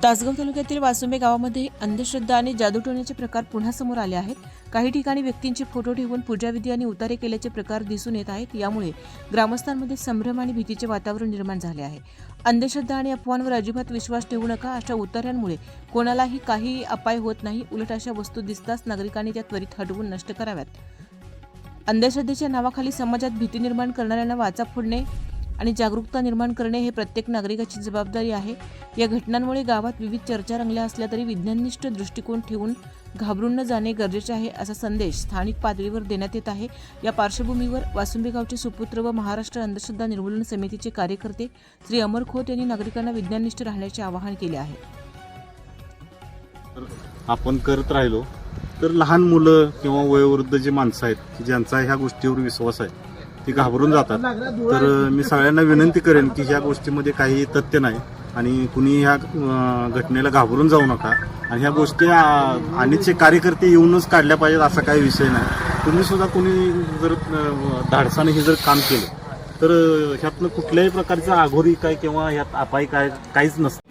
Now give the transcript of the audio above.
तासगाव तालुक्यातील वासुंबे गावामध्ये अंधश्रद्धा आणि जादूटोण्याचे प्रकार पुन्हा समोर आले आहेत. काही ठिकाणी व्यक्तींचे फोटो ठेवून पूजाविधी आणि उतारे केल्याचे प्रकार दिसून येत आहेत. यामुळे ग्रामस्थांमध्ये संभ्रम आणि भीतीचे वातावरण निर्माण झाले आहे. अंधश्रद्धा आणि अफवांवर अजिबात विश्वास ठेवू नका. अशा उतार्यांमुळे कोणालाही काही अपाय होत नाही. उलट अशा वस्तू दिसताच नागरिकांनी त्या त्वरित हटवून नष्ट कराव्यात. अंधश्रद्धेच्या नावाखाली समाजात भीती निर्माण करणाऱ्यांना वाचा फोडणे आणि जागरूकता निर्माण करणे हे प्रत्येक नागरिकाची जबाबदारी आहे. या घटनांमुळे गावात विविध चर्चा रंगल्या असल्या तरी विज्ञाननिष्ठ दृष्टिकोन ठेवून घाबरून न जाणे गरजेचे आहे, असा संदेश स्थानिक पातळीवर देण्यात येत आहे. या पार्श्वभूमीवर वासुंबे गावचे सुपुत्र व महाराष्ट्र अंधश्रद्धा निर्मूलन समितीचे कार्यकर्ते श्री अमर खोत यांनी नागरिकांना विज्ञाननिष्ठ राहण्याचे आवाहन केले आहे. आपण करत राहिलो तर लहान मुलं किंवा वयोवृद्ध जे माणसं आहेत ज्यांचा ह्या गोष्टीवर विश्वास आहे ती घाबरून जातात. तर मी सगळ्यांना विनंती करेन की ह्या गोष्टीमध्ये काही तथ्य नाही आणि कुणी ह्या घटनेला घाबरून जाऊ नका. आणि ह्या गोष्टी आणीचे कार्यकर्ते येऊनच काढल्या पाहिजेत असा काही विषय नाही. तुम्ही सुद्धा कुणी जर धाडसाने हे जर काम केलं तर ह्यातनं कुठल्याही प्रकारचा आघोरी काय किंवा ह्यात अपाय काय काहीच नसतं.